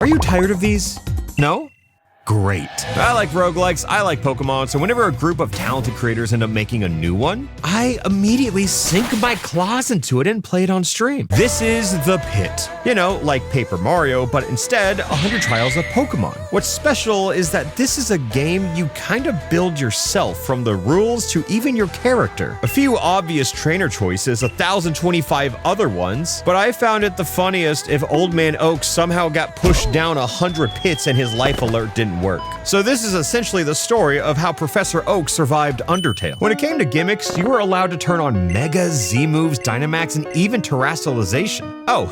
Are you tired of these? No? Great. I like roguelikes, I like Pokemon, so whenever a group of talented creators end up making a new one, I immediately sink my claws into it and play it on stream. This is The Pit. You know, like Paper Mario, but instead, 100 trials of Pokemon. What's special is that this is a game you kind of build yourself, from the rules to even your character. A few obvious trainer choices, 1,025 other ones, but I found it the funniest if Old Man Oak somehow got pushed down 100 pits and his life alert didn't work. So this is essentially the story of how Professor Oak survived Undertale. When it came to gimmicks, you were allowed to turn on Mega, Z-moves, Dynamax, and even terrestrialization. Oh,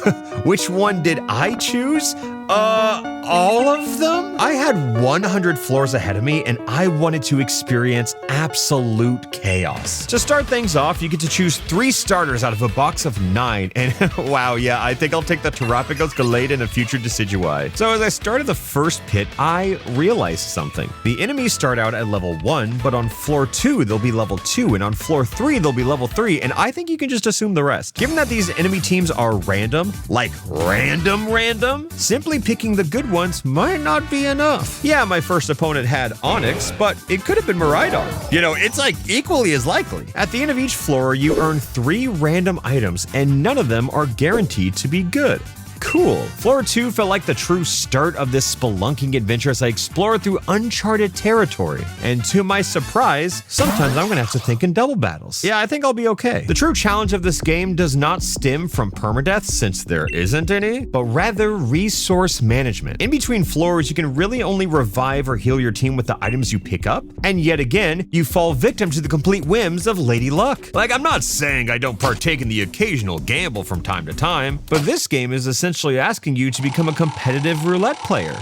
which one did I choose? All of them? I had 100 floors ahead of me and I wanted to experience absolute chaos. To start things off, you get to choose 3 starters out of a box of 9, and wow, yeah, I think I'll take the Terapagos, Gallade, and a future Decidueye. So as I started the first pit, I realized something. The enemies start out at level 1, but on floor 2, they'll be level 2, and on floor 3, they'll be level 3, and I think you can just assume the rest. Given that these enemy teams are random, like random, simply picking the good ones might not be enough. Yeah, my first opponent had Onyx, but it could have been Miraidon. You know, it's like equally as likely. At the end of each floor, you earn 3 random items, and none of them are guaranteed to be good. Cool. Floor 2 felt like the true start of this spelunking adventure as I explored through uncharted territory. And to my surprise, sometimes I'm gonna have to think in double battles. Yeah, I think I'll be okay. The true challenge of this game does not stem from permadeath, since there isn't any, but rather resource management. In between floors, you can really only revive or heal your team with the items you pick up, and yet again, you fall victim to the complete whims of Lady Luck. Like, I'm not saying I don't partake in the occasional gamble from time to time, but this game is essentially asking you to become a competitive roulette player.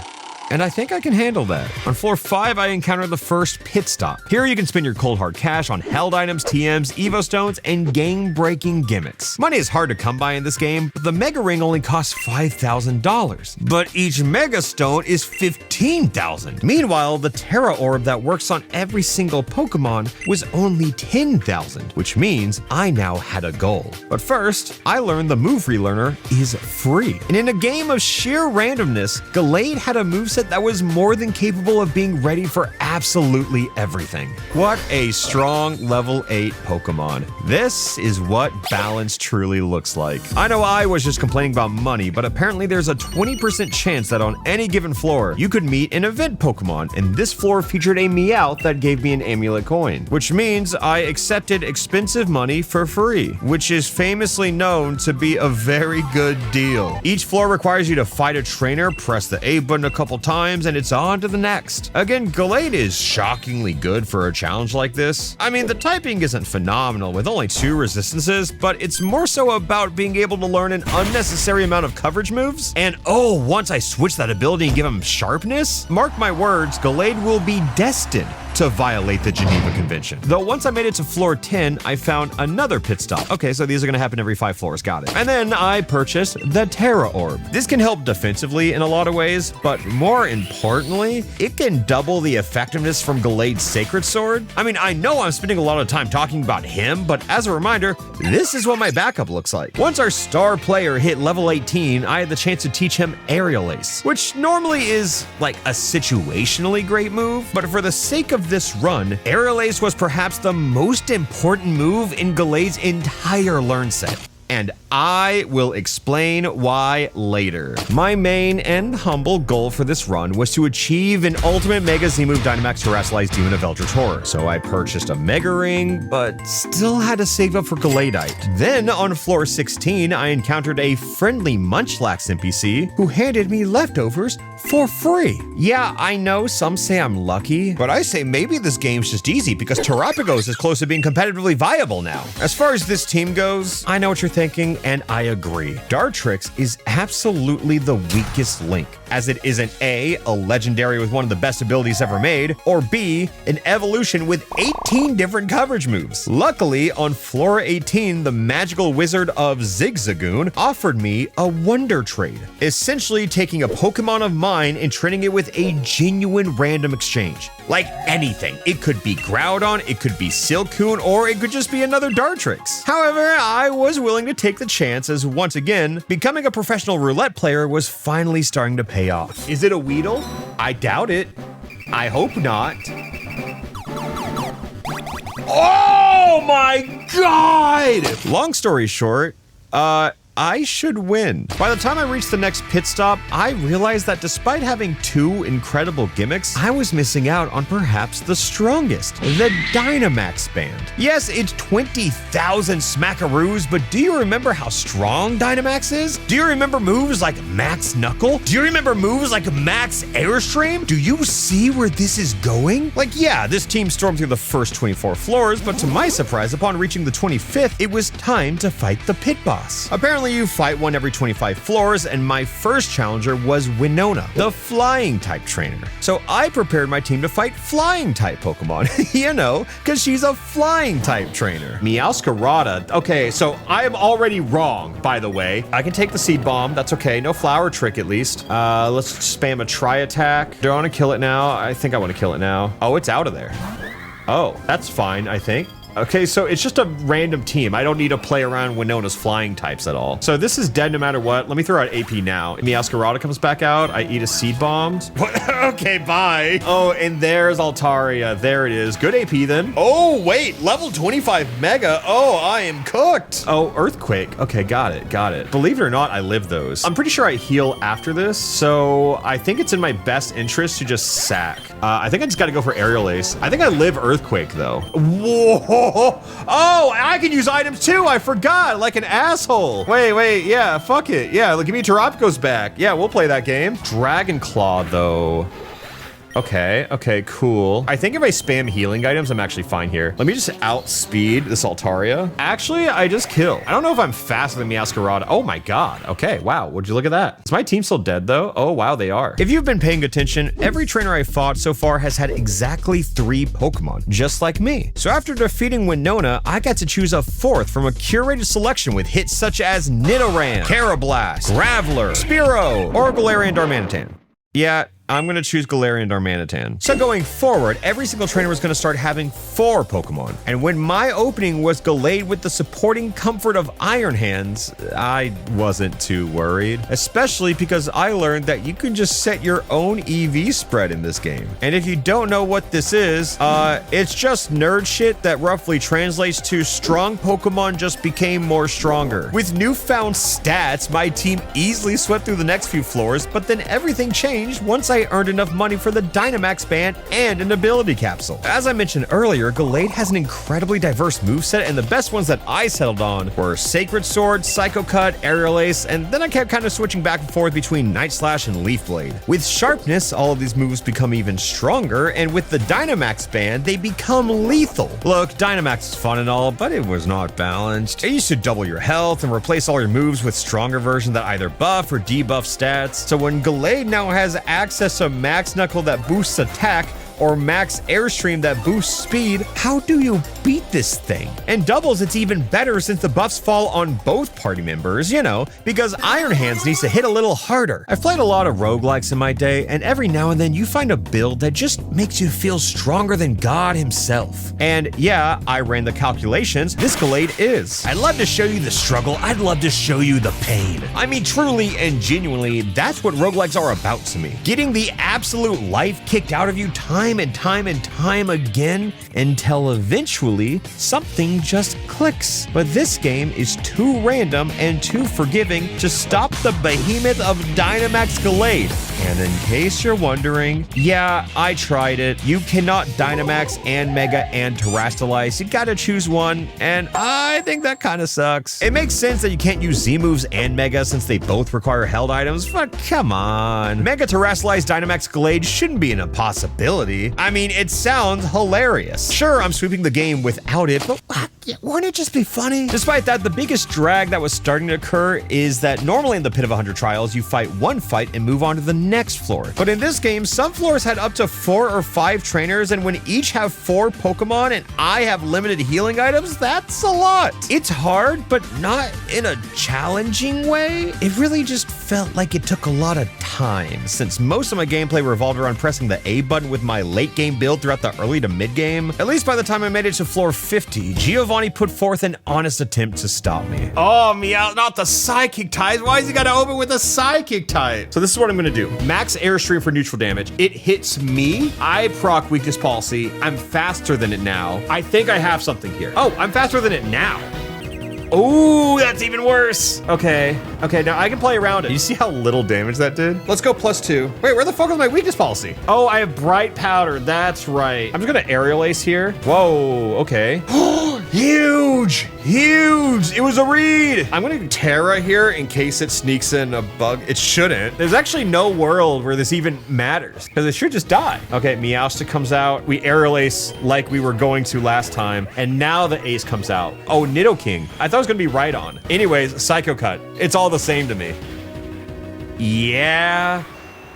And I think I can handle that. On floor 5, I encountered the first pit stop. Here you can spend your cold hard cash on held items, TMs, Evo Stones, and game-breaking gimmicks. Money is hard to come by in this game, but the Mega Ring only costs $5,000. But each Mega Stone is $15,000. Meanwhile, the Terra Orb that works on every single Pokemon was only $10,000, which means I now had a goal. But first, I learned the move relearner is free. And in a game of sheer randomness, Gallade had a moveset that was more than capable of being ready for absolutely everything. What a strong level 8 Pokemon. This is what balance truly looks like. I know I was just complaining about money, but apparently there's a 20% chance that on any given floor, you could meet an event Pokemon, and this floor featured a Meowth that gave me an amulet coin, which means I accepted expensive money for free, which is famously known to be a very good deal. Each floor requires you to fight a trainer, press the A button a couple times, and it's on to the next. Again, Gallade is shockingly good for a challenge like this. I mean, the typing isn't phenomenal with only 2 resistances, but it's more so about being able to learn an unnecessary amount of coverage moves. And oh, once I switch that ability and give him sharpness, mark my words, Gallade will be destined to violate the Geneva Convention. Though once I made it to floor 10, I found another pit stop. Okay, so these are gonna happen every 5 floors, got it. And then I purchased the Terra Orb. This can help defensively in a lot of ways, but more importantly, it can double the effectiveness from Gallade's Sacred Sword. I mean, I know I'm spending a lot of time talking about him, but as a reminder, this is what my backup looks like. Once our star player hit level 18, I had the chance to teach him Aerial Ace, which normally is like a situationally great move, but for the sake of this run, Aerial Ace was perhaps the most important move in Gallade's entire learn set. And I will explain why later. My main and humble goal for this run was to achieve an ultimate Mega Z-move Dynamax Terrestrialized Demon of Eldritch Horror. So I purchased a Mega Ring, but still had to save up for Galladite. Then on floor 16, I encountered a friendly Munchlax NPC who handed me leftovers for free. Yeah, I know some say I'm lucky, but I say maybe this game's just easy because Terapagos is close to being competitively viable now. As far as this team goes, I know what you're thinking, and I agree. Dartrix is absolutely the weakest link, as it isn't A, a legendary with one of the best abilities ever made, or B, an evolution with 18 different coverage moves. Luckily, on floor 18, the magical wizard of Zigzagoon offered me a wonder trade, essentially taking a Pokemon of mine and trading it with a genuine random exchange. Like anything. It could be Groudon, it could be Silcoon, or it could just be another Dartrix. However, I was willing to take the chance as once again, becoming a professional roulette player was finally starting to pay off. Is it a Weedle? I doubt it. I hope not. Oh my God! Long story short, I should win. By the time I reached the next pit stop, I realized that despite having 2 incredible gimmicks, I was missing out on perhaps the strongest, the Dynamax band. Yes, it's 20,000 smackaroos, but do you remember how strong Dynamax is? Do you remember moves like Max Knuckle? Do you remember moves like Max Airstream? Do you see where this is going? Like, yeah, this team stormed through the first 24 floors, but to my surprise, upon reaching the 25th, it was time to fight the pit boss. Apparently, you fight one every 25 floors, and my first challenger was Winona, the flying type trainer. So I prepared my team to fight flying type Pokemon, you know, because she's a flying type trainer. Meowscarada, okay, so I am already wrong, by the way. I can take the Seed Bomb, that's okay, no Flower Trick at least. Let's spam a Tri Attack. Do I want to kill it now? I think I want to kill it now. Oh, it's out of there. Oh, that's fine, I think. Okay, so it's just a random team. I don't need to play around Winona's flying types at all. So this is dead no matter what. Let me throw out AP now. Meowscarada comes back out. I eat a Seed Bomb. Okay, bye. Oh, and there's Altaria. There it is. Good AP then. Oh, wait. Level 25 Mega. Oh, I am cooked. Oh, Earthquake. Okay, got it. Got it. Believe it or not, I live those. I'm pretty sure I heal after this, so I think it's in my best interest to just sack. I think I just got to go for Aerial Ace. I think I live Earthquake, though. Whoa. Oh, I can use items too. I forgot, like an asshole. Wait, yeah, fuck it. Yeah, look, give me Terapko's back. Yeah, we'll play that game. Dragon Claw, though. Okay, cool. I think if I spam healing items, I'm actually fine here. Let me just outspeed this Altaria. Actually, I just kill. I don't know if I'm faster than Meowscarada. Oh my God. Okay, wow, would you look at that? Is my team still dead though? Oh wow, they are. If you've been paying attention, every trainer I fought so far has had exactly 3 Pokemon, just like me. So after defeating Winona, I got to choose a 4th from a curated selection with hits such as Nidoran, Carablast, Graveler, Spearow, or Galarian Darmanitan. Yeah, I'm gonna choose Galarian Darmanitan. So going forward, every single trainer was gonna start having 4 Pokemon. And when my opening was Gallade with the supporting comfort of Iron Hands, I wasn't too worried. Especially because I learned that you can just set your own EV spread in this game. And if you don't know what this is, it's just nerd shit that roughly translates to strong Pokemon just became more stronger. With newfound stats, my team easily swept through the next few floors, but then everything changed once I earned enough money for the Dynamax band and an ability capsule. As I mentioned earlier, Gallade has an incredibly diverse moveset, and the best ones that I settled on were Sacred Sword, Psycho Cut, Aerial Ace, and then I kept kind of switching back and forth between Night Slash and Leaf Blade. With Sharpness, all of these moves become even stronger, and with the Dynamax band, they become lethal. Look, Dynamax is fun and all, but it was not balanced. It used to double your health and replace all your moves with stronger versions that either buff or debuff stats. So when Gallade now has access to Max Knuckle that boosts attack, or Max Airstream that boosts speed, how do you beat this thing? And doubles, it's even better since the buffs fall on both party members, you know, because Iron Hands needs to hit a little harder. I've played a lot of roguelikes in my day, and every now and then you find a build that just makes you feel stronger than God himself. And yeah, I ran the calculations, this Gallade is. I'd love to show you the struggle, I'd love to show you the pain. I mean, truly and genuinely, that's what roguelikes are about to me. Getting the absolute life kicked out of you time and time again until eventually something just clicks. But this game is too random and too forgiving to stop the behemoth of Dynamax Gallade. And in case you're wondering, yeah, I tried it. You cannot Dynamax and Mega and Terrastalize. You gotta choose one, and I think that kind of sucks. It makes sense that you can't use Z moves and Mega since they both require held items, but come on. Mega Terrastalize Dynamax Gallade shouldn't be an impossibility. I mean, it sounds hilarious. Sure, I'm sweeping the game without it, but wouldn't it just be funny? Despite that, the biggest drag that was starting to occur is that normally in the Pit of 100 Trials, you fight one fight and move on to the next floor. But in this game, some floors had up to 4 or 5 trainers, and when each have 4 Pokemon and I have limited healing items, that's a lot. It's hard, but not in a challenging way. It really just felt like it took a lot of time, since most of my gameplay revolved around pressing the A button with my late game build throughout the early to mid game. At least by the time I made it to floor 50, Giovanni put forth an honest attempt to stop me. Oh, Meow, not the psychic type. Why is he gotta open with a psychic type? So this is what I'm gonna do. Max airstream for neutral damage. It hits me. I proc weakness policy. I'm faster than it now. I think I have something here. Oh, I'm faster than it now. Oh, that's even worse. Okay, now I can play around it. You see how little damage that did? Let's go +2. Wait, where the fuck is my weakness policy? Oh, I have bright powder, that's right. I'm just gonna aerial ace here. Whoa, okay. Huge, huge. It was a read. I'm gonna Terra here in case it sneaks in a bug. It shouldn't. There's actually no world where this even matters because it should just die. Okay, Meowstic comes out. We aerial ace like we were going to last time. And now the ace comes out. Oh, Nidoking. I thought it was gonna be right on. Anyways, Psycho Cut. It's all the same to me. Yeah.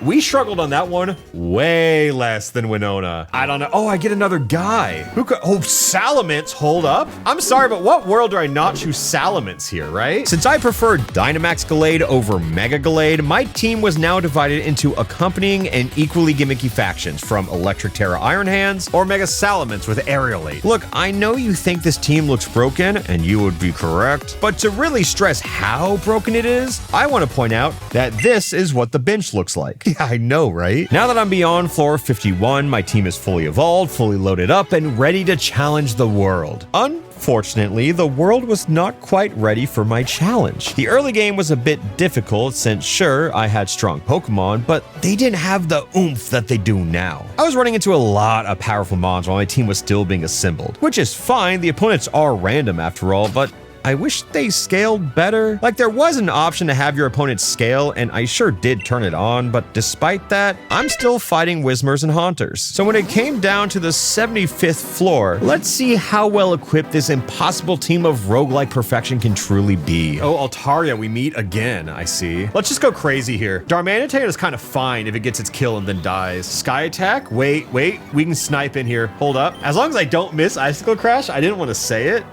We struggled on that one way less than Winona. I don't know. Oh, I get another guy. Who could? Oh, Salamence, hold up. I'm sorry, but what world do I not choose Salamence here, right? Since I preferred Dynamax Gallade over Mega Gallade, my team was now divided into accompanying and equally gimmicky factions from Electric Terra Iron Hands or Mega Salamence with Aerial Aid. Look, I know you think this team looks broken, and you would be correct, but to really stress how broken it is, I want to point out that this is what the bench looks like. Yeah, I know, right? Now that I'm beyond floor 51, my team is fully evolved, fully loaded up, and ready to challenge the world. Unfortunately, the world was not quite ready for my challenge. The early game was a bit difficult since, sure, I had strong Pokemon, but they didn't have the oomph that they do now. I was running into a lot of powerful mons while my team was still being assembled, which is fine, the opponents are random after all, but I wish they scaled better. Like, there was an option to have your opponent scale, and I sure did turn it on, but despite that, I'm still fighting Whismers and Haunters. So when it came down to the 75th floor, let's see how well equipped this impossible team of roguelike perfection can truly be. Oh, Altaria, we meet again, I see. Let's just go crazy here. Darmanitan is kind of fine if it gets its kill and then dies. Sky Attack, wait, we can snipe in here. Hold up. As long as I don't miss Icicle Crash, I didn't want to say it.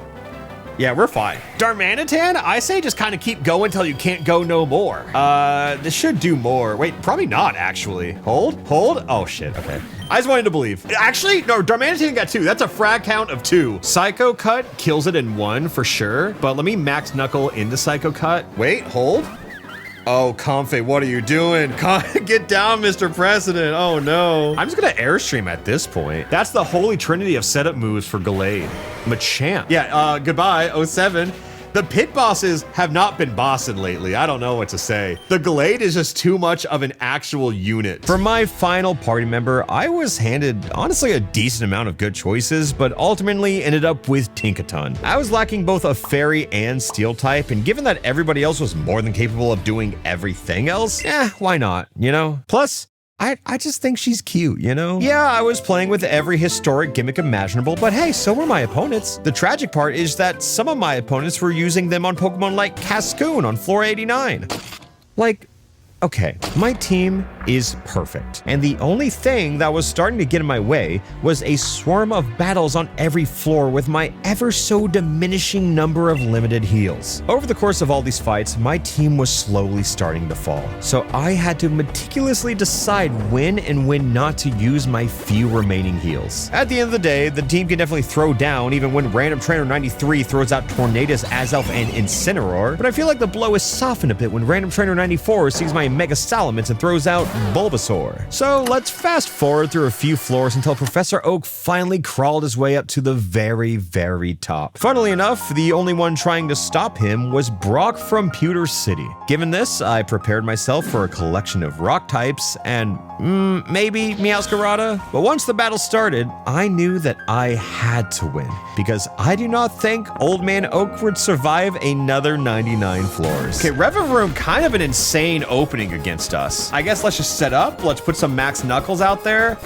Yeah, we're fine. Darmanitan, I say just kind of keep going until you can't go no more. This should do more. Wait, probably not, actually. Hold. Oh, shit, okay. I just wanted to believe. Actually, no, Darmanitan got 2. That's a frag count of 2. Psycho Cut kills it in 1 for sure, but let me max Knuckle into Psycho Cut. Wait, hold. Oh, Comfey, what are you doing? Get down, Mr. President. Oh, no. I'm just gonna Airstream at this point. That's the holy trinity of setup moves for Gallade. Machamp. Yeah, goodbye, 07. The pit bosses have not been bossing lately. I don't know what to say. The Gallade is just too much of an actual unit. For my final party member, I was handed, honestly, a decent amount of good choices, but ultimately ended up with Tinkaton. I was lacking both a fairy and steel type, and given that everybody else was more than capable of doing everything else, why not, you know? Plus, I just think she's cute, you know? Yeah, I was playing with every historic gimmick imaginable, but hey, so were my opponents. The tragic part is that some of my opponents were using them on Pokemon like Cascoon on floor 89. Like, okay, my team is perfect, and the only thing that was starting to get in my way was a swarm of battles on every floor with my ever so diminishing number of limited heals. Over the course of all these fights, my team was slowly starting to fall, so I had to meticulously decide when and when not to use my few remaining heals. At the end of the day, the team can definitely throw down even when Random Trainer 93 throws out Tornadus, Azelf, and Incineroar, but I feel like the blow is softened a bit when Random Trainer 94 sees my Mega Salamence and throws out Bulbasaur. So let's fast forward through a few floors until Professor Oak finally crawled his way up to the very, very top. Funnily enough, the only one trying to stop him was Brock from Pewter City. Given this, I prepared myself for a collection of rock types and maybe Meowscarada. But once the battle started, I knew that I had to win because I do not think Old Man Oak would survive another 99 floors. Okay, Revavroom, kind of an insane opening against us. I guess let's just set up. Let's put some Max Knuckles out there.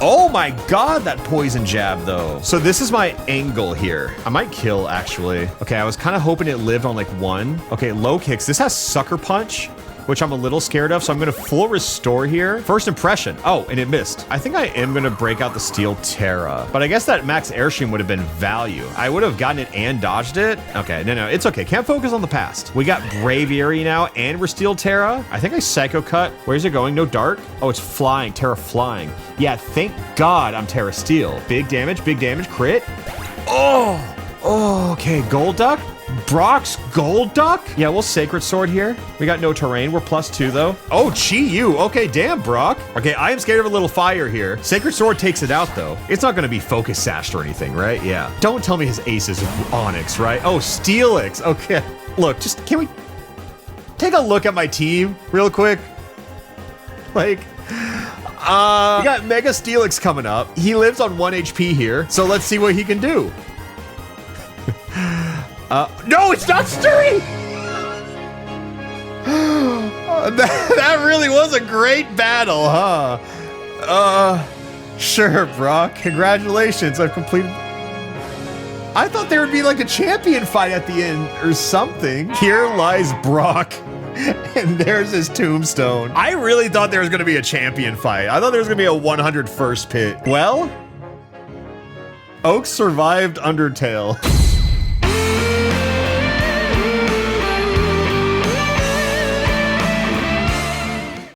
Oh my god, that poison jab though. So this is my angle here. I might kill actually. Okay, I was kind of hoping it lived on like 1. Okay, low kicks. This has Sucker Punch. which I'm a little scared of, so I'm gonna full restore here. First impression. Oh, and it missed. I think I am gonna break out the Steel Terra, but I guess that max airstream would have been value. I would have gotten it and dodged it. Okay, no, it's okay. Can't focus on the past. We got Braviary now, and we're Steel Terra. I think I Psycho Cut. Where's it going? No dark? Oh, it's flying. Terra flying. Yeah, thank God I'm Terra Steel. Big damage, crit. Oh, okay, Golduck? Brock's Golduck? Yeah, we'll Sacred Sword here. We got no terrain. We're +2 though. Oh, Chi-Yu. Okay, damn, Brock. Okay, I am scared of a little fire here. Sacred Sword takes it out though. It's not gonna be Focus Sashed or anything, right? Yeah. Don't tell me his ace is Onyx, right? Oh, Steelix. Okay. Look, just can we take a look at my team real quick? Like, we got Mega Steelix coming up. He lives on 1 HP here, so let's see what he can do. No, it's not stirring! That really was a great battle, huh? Sure, Brock. Congratulations, I've completed... I thought there would be like a champion fight at the end or something. Here lies Brock. And there's his tombstone. I really thought there was gonna be a champion fight. I thought there was gonna be a 101st pit. Well, Oak survived Undertale.